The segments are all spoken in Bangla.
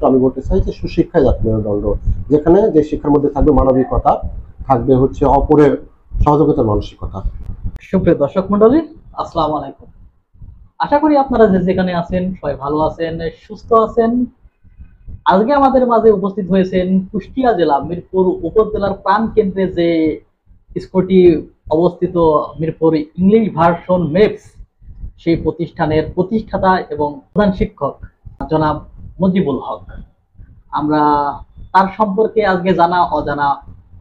আমি বলতে চাই যে সুশিক্ষায় জাতীয় মেরুদণ্ড, যেখানে যে শিক্ষার মধ্যে থাকবে মানবিকতা, থাকবে হচ্ছে অপরের সহযোগিতার মানসিকতা। সুপ্রিয় দর্শক মন্ডলী, আসসালামু আলাইকুম। আশা করি আপনারা যে যেখানে আছেন সবাই ভালো আছেন, সুস্থ আছেন। আজকে আমাদের মাঝে উপস্থিত হয়েছেন কুষ্টিয়া জেলা মিরপুর উপজেলার প্রাণ কেন্দ্রে যে স্কুলটি অবস্থিত, মিরপুর ইংলিশ ভার্সন মেপস, সেই প্রতিষ্ঠানের প্রতিষ্ঠাতা এবং প্রধান শিক্ষক জনাব মুজিবুল হক। আমরা তার সম্পর্কে আজকে জানা অজানা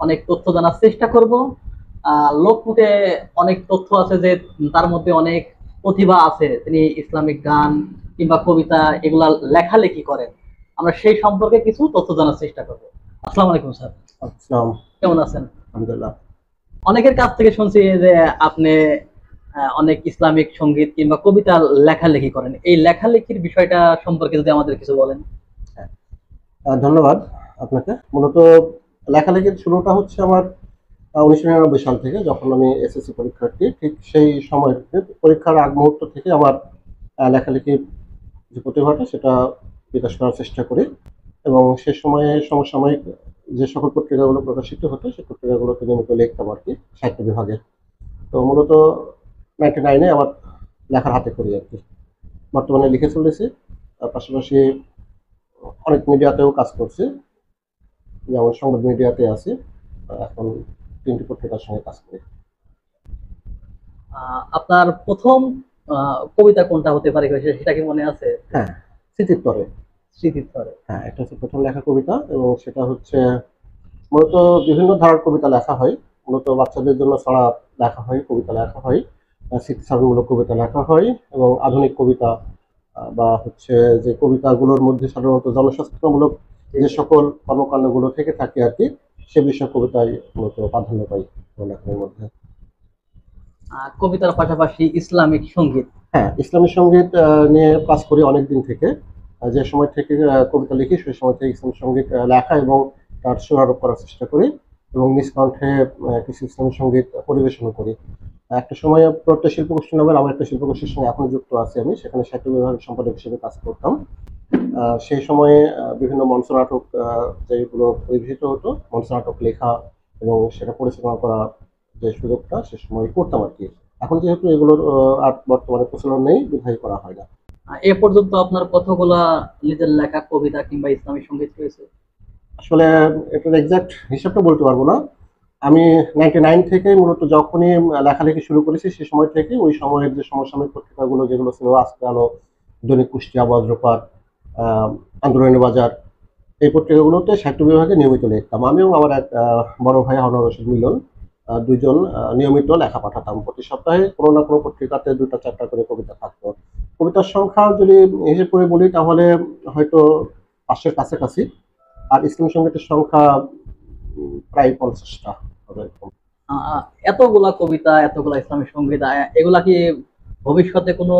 অনেক তথ্য জানার চেষ্টা করব। লোকমুখে অনেক তথ্য আছে যে তার মধ্যে অনেক প্রতিভা আছে, তিনি ইসলামিক গান কিংবা কবিতা এগুলা লেখালেখি করেন। আমরা সেই সম্পর্কে কিছু তথ্য জানার চেষ্টা করব। আসসালামু আলাইকুম স্যার। আসসালাম। কেমন আছেন? আলহামদুলিল্লাহ। অনেকের কাছ থেকে শুনছি যে আপনি অনেক ইসলামিক সঙ্গীত কিংবা কবিতা লেখালেখি করেন। এই লেখালেখির বিষয়টা সম্পর্কে যদি আমাদের কিছু বলেন। ধন্যবাদ আপনাকে। মূলত লেখালেখির শুরুটা হচ্ছে আমার 1999 সাল থেকে, যখন আমি এসএসসি পরীক্ষার্থী। ঠিক সেই সময় পরীক্ষার আগ মুহূর্ত থেকে আমার লেখালেখির যে প্রতিভাটা সেটা বিকাশ করার চেষ্টা করি, এবং সে সময়ে সমসাময়িক যে সকল পত্রিকাগুলো প্রকাশিত হতো সেই পত্রিকাগুলোতে নিয়মিত লিখতাম আর কি, সাহিত্য বিভাগে। তো মূলত 99-এ আমার লেখার হাতে করি আর কি। বর্তমানে লিখে চলেছি, পাশাপাশি অনেক মিডিয়াতেও কাজ করছি, যেমন সংবাদ মিডিয়াতে আছি, এখন 3টি পত্রিকার সঙ্গে কাজ করি। আপনার প্রথম কবিতা কোনটা হতে পারে সেটা কি মনে আছে? হ্যাঁ, স্মৃতির তরে। স্মৃতির তরে, হ্যাঁ, এটা হচ্ছে প্রথম লেখা কবিতা, এবং সেটা হচ্ছে মূলত বিভিন্ন ধারার কবিতা লেখা হয়। মূলত বাচ্চাদের জন্য ছড়া লেখা হয়, কবিতা লেখা হয়, স্মৃতিচারণমূলক কবিতা লেখা হয়, এবং আধুনিক কবিতা বা হচ্ছে যে কবিতাগুলোর মধ্যে সাধারণত জনসচেতনমূলক যে সকল কর্মকাণ্ডগুলো থেকে থাকে আর কি, সে বিষয়ে কবিতায় মূলত প্রাধান্য পাই লেখনের মধ্যে। কবিতার পাশাপাশি ইসলামিক সঙ্গীত। হ্যাঁ, ইসলামী সঙ্গীত নিয়ে কাজ করি অনেকদিন থেকে। যে সময় থেকে কবিতা লিখি সেই সময় থেকে ইসলামী সঙ্গীত লেখা এবং তার সুরারোপ করার চেষ্টা করি, এবং নিজ কণ্ঠে কিছু ইসলামী সঙ্গীত পরিবেশন করি। একটা সময় প্রত্যেক শিল্পগোষ্ঠী নামের আমার একটা শিল্পগোষ্ঠীর সঙ্গে এখন যুক্ত আছি আমি, সেখানে সাহিত্য বিভাগের সম্পাদক হিসেবে কাজ করতাম। সেই সময়ে বিভিন্ন মঞ্চ নাটক যেগুলো পরিবেশিত হতো, মঞ্চ নাটক লেখা এবং সেটা পরিচালনা করা যে সুযোগটা সে সময় করতাম আর কি। এখন যেহেতু এগুলোর আর বর্তমানে প্রচলন নেই, বিধায় করা হয় না। এ পর্যন্ত আপনার কতগুলা নিজের লেখা কবিতা কিংবা ইসলামী সঙ্গীত হয়েছে? আসলে এটার এক্সাক্ট হিসাবটা বলতে পারবো না। আমি 99 থেকে মূলত যখনই লেখালেখি শুরু করেছি সে সময় থেকে ওই সময়ের যে সমসাময়িক পত্রিকাগুলো যেগুলো ছিল, আজকে আলো, দৈনিক কুষ্টিয়া, বজ্রপাত, আন্দোলনের বাজার, এই পত্রিকাগুলোতে সাহিত্য বিভাগে নিয়মিত লিখতাম। আমি এবং আমার এক বড় ভাই হারুন রশিদ মিলন, দুইজন নিয়মিত লেখা পাঠাতাম। প্রতি সপ্তাহে কোনো না কোনো পত্রিকাতে 2টা-4টা করে কবিতা থাকতো। কবিতার সংখ্যা যদি হিসেব করে বলি তাহলে হয়তো 500-এর কাছাকাছি, আর ইসলামী সঙ্গীতের সংখ্যা প্রায় 50টা হবে। এতগুলা কবিতা, এতগুলা ইসলামী সঙ্গীত, এগুলা কি ভবিষ্যতে কোনো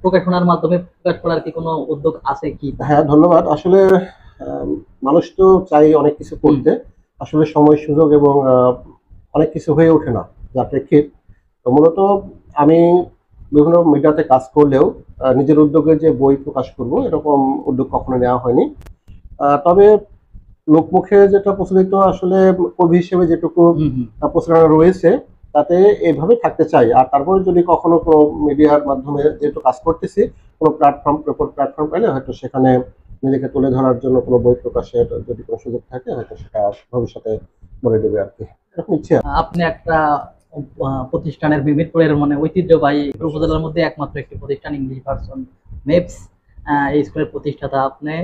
প্রকাশনার মাধ্যমে প্রকাশ করার কি কোনো উদ্যোগ আছে কি? হ্যাঁ, ধন্যবাদ। আসলে মানুষ তো চাই অনেক কিছু করতে, আসলে সময় সুযোগ এবং অনেক কিছু হয়ে ওঠে না যার প্রেক্ষিত। তো মূলত আমি বিভিন্ন মিডিয়াতে কাজ করলেও নিজের উদ্যোগে যে বই প্রকাশ করব এরকম উদ্যোগ কখনো নেওয়া হয়নি। তবে লোকমুখে যেটা প্রচলিত, আসলে কবি হিসেবে যেটুকু প্রচারণা রয়েছে তাতে এইভাবে থাকতে চাই। আর তারপরে যদি কখনো কোনো মিডিয়ার মাধ্যমে যেহেতু কাজ করতেছি, কোনো প্ল্যাটফর্ম পেলে হয়তো সেখানে নিজেকে তুলে ধরার জন্য কোনো বই প্রকাশের যদি কোনো সুযোগ থাকে হয়তো সেটা ভবিষ্যতে বলে দেবে আর কি, এরকম ইচ্ছে। আপনি একটা প্রতিষ্ঠানের মিরপুরের মানে ঐতিহ্যবাহী উপজেলার মধ্যে একমাত্র একটি প্রতিষ্ঠান ইংলিশ ভার্সন মেপস, এই স্কুলের প্রতিষ্ঠাতা আপনি।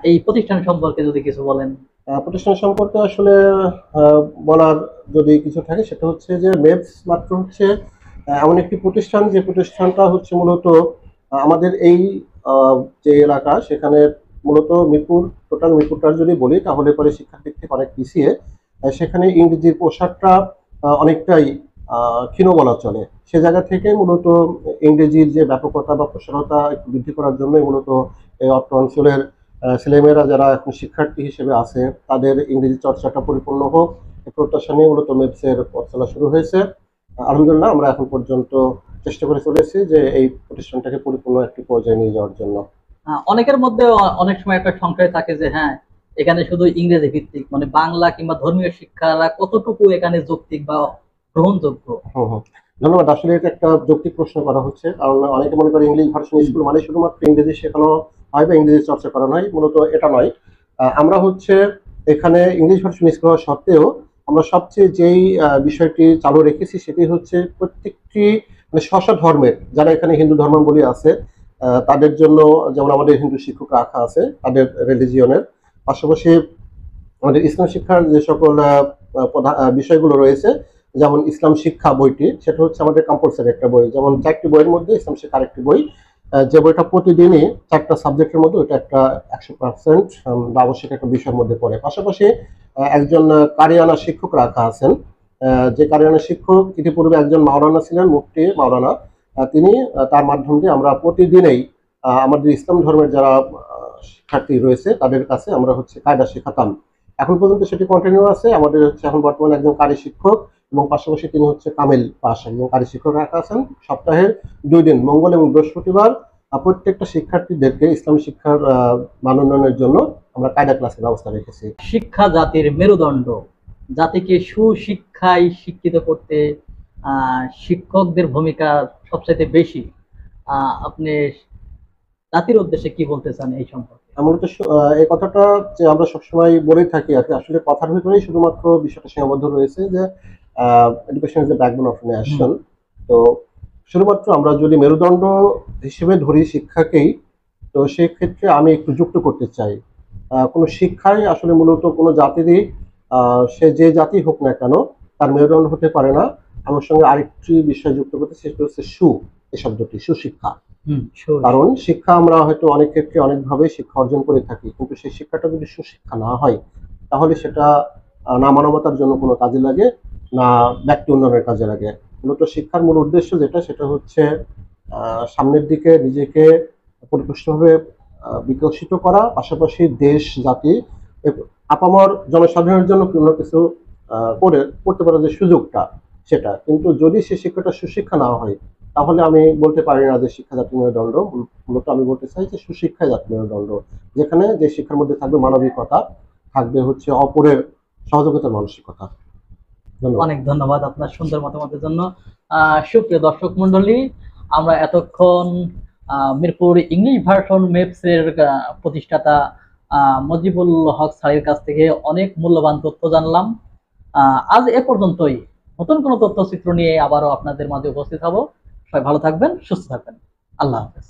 এই প্রতিষ্ঠান সম্পর্কে যদি কিছু বলেন। প্রতিষ্ঠান সম্পর্কে আসলে বলার যদি কিছু থাকে সেটা হচ্ছে যে মেপস মাত্র হচ্ছে এমন একটি প্রতিষ্ঠান, যে প্রতিষ্ঠানটা হচ্ছে মূলত আমাদের এই যে এলাকা সেখানে মূলত মিরপুর, টোটাল মিরপুরটা যদি বলি তাহলে পরে শিক্ষার দিক থেকে অনেক পিছিয়ে। সেখানে ইংরেজির প্রসারটা অনেকটাই ক্ষীণ বলা চলে। সে জায়গা থেকে মূলত ইংরেজির যে ব্যাপকতা বা প্রসারতা একটু বৃদ্ধি করার জন্যই মূলত এই অত্র অঞ্চলের ছেলেমেয়েরা যারা এখন শিক্ষার্থী হিসেবে আছে তাদের ইংরেজি চর্চাটা পরিপূর্ণ হোক, এই প্রত্যাশা নিয়ে মূলত মেপসের পথ চলা শুরু হয়েছে। আলহামদুলিল্লাহ আমরা এখন পর্যন্ত চেষ্টা করে চলেছি যে এই প্রতিষ্ঠানটাকে পরিপূর্ণ একটি পর্যায়ে নিয়ে যাওয়ার জন্য। অনেকের মধ্যে অনেক সময় একটা সংশয় থাকে যে হ্যাঁ, এখানে শুধু ইংরেজি ভিত্তিক, মানে বাংলা কিংবা ধর্মীয় শিক্ষারা কতটুকু এখানে যৌক্তিক বা গ্রহণযোগ্য। হুম, হুম। ধন্যবাদ। আসলে এটা একটা যৌক্তিক প্রশ্ন করা হচ্ছে, কারণ অনেকে মনে করে ইংলিশ ভার্সন স্কুল মানে শুধুমাত্র ইংরেজি শেখানো হয় বা ইংরেজি চর্চা করানো হয়। মূলত এটা নয়। আমরা হচ্ছে এখানে ইংলিশ ভার্সন স্কুল হওয়া সত্ত্বেও আমরা সবচেয়ে যেই বিষয়টি চালু রেখেছি সেটি হচ্ছে প্রত্যেকটি মানে স্ব ধর্মের যারা এখানে হিন্দু ধর্মাবলম্বী আছে তাদের জন্য, যেমন আমাদের হিন্দু শিক্ষক রাখা আছে তাদের রিলিজিয়নের পাশাপাশি আমাদের ইসলাম শিক্ষার যে সকল বিষয়গুলো রয়েছে, যেমন ইসলাম শিক্ষা বইটি, সেটা হচ্ছে আমাদের কম্পালসারি একটা বই। যেমন 4টি বইয়ের মধ্যে ইসলাম শিক্ষা আরেকটি বই, যে বইটা প্রতিদিনই 4টা সাবজেক্টের মধ্যে ওটা একটা 100% বা আবশ্যক একটা বিষয়ের মধ্যে পড়ে। পাশাপাশি একজন কারিয়ানা শিক্ষক রাখা আছেন, যে কারিয়ানা শিক্ষক ইতিপূর্বে একজন মাওলানা ছিলেন, মুফতি মাওলানা। তিনি তার মাধ্যম দিয়ে আমরা প্রতিদিনই আমাদের ইসলাম ধর্মের যারা শিক্ষার্থী রয়েছে তাদের কাছে আমরা হচ্ছে কায়দা শেখাতাম। এখন পর্যন্ত সেটি কন্টিনিউ আছে। আমাদের হচ্ছে এখন বর্তমানে একজন কারি শিক্ষক এবং পাশাপাশি তিনি হচ্ছে কামিল পাশ এবং কারি শিক্ষক রাখা আছেন। সপ্তাহের 2 দিন মঙ্গল এবং বৃহস্পতিবার প্রত্যেকটা শিক্ষার্থীদেরকে ইসলাম শিক্ষার মান উন্নয়নের জন্য আমরা কায়দা ক্লাসের ব্যবস্থা রেখেছি। শিক্ষা জাতির মেরুদণ্ড, জাতিকে সুশিক্ষায় শিক্ষিত করতে শিক্ষকদের ভূমিকা সবচাইতে বেশি। আপনি জাতির উদ্দেশ্যে কি বলতে চান এই সম্পর্কে? মূলত এই কথাটা যে আমরা সবসময় বলেই থাকি আর কি, আসলে কথার ভিতরেই শুধুমাত্র বিষয়টা সীমাবদ্ধ রয়েছে যে education is the backbone of nation. তো শুধুমাত্র আমরা যদি মেরুদণ্ড হিসেবে ধরি শিক্ষাকেই, তো সেই ক্ষেত্রে আমি একটু যুক্ত করতে চাই। কোনো শিক্ষাই আসলে মূলত কোনো জাতিরই সে যে জাতি হোক না কেন তার মেরুদণ্ড হতে পারে না। আমার সঙ্গে আরেকটি বিষয় যুক্ত করতে, সেটা হচ্ছে এই শব্দটি, সুশিক্ষা। কারণ শিক্ষা আমরা হয়তো অনেক ক্ষেত্রে অনেকভাবে শিক্ষা অর্জন করে থাকি, কিন্তু সেই শিক্ষাটা যদি সুশিক্ষা না হয় তাহলে সেটা না মানবতার জন্য কোনো কাজে লাগে, না ব্যক্তি উন্নয়নের কাজে লাগে। মূলত শিক্ষার মূল উদ্দেশ্য যেটা, সেটা হচ্ছে সামনের দিকে নিজেকে পরিপুষ্টভাবে বিকশিত করা, পাশাপাশি দেশ জাতি আপামর জনসাধারণের জন্য কোনো কিছু করতে পারার যে সুযোগটা সেটা। কিন্তু যদি সে শিক্ষাটা সুশিক্ষা না হয় তাহলে আমি বলতে পারি না যে শিক্ষা জাতির মেরুদণ্ড। মূলত আমি বলতে চাই যে সুশিক্ষা জাতির মেরুদণ্ড, যেখানে যে শিক্ষার মধ্যে থাকবে মানবিকতা, থাকবে হচ্ছে অপরের সহযোগিতার মানসিকতা। অনেক ধন্যবাদ আপনার সুন্দর মতামতের জন্য। সুপ্রিয় দর্শক মন্ডলী, আমরা এতক্ষণ মিরপুর ইংলিশ ভার্সন মেপস এর প্রতিষ্ঠাতা মজিবুল হক স্যারের কাছ থেকে অনেক মূল্যবান তথ্য জানলাম। আজ এ পর্যন্তই। নতুন কোনো তথ্যচিত্র নিয়ে আবারও আপনাদের মাঝে উপস্থিত হব। সবাই ভালো থাকবেন, সুস্থ থাকবেন। আল্লাহ হাফেজ।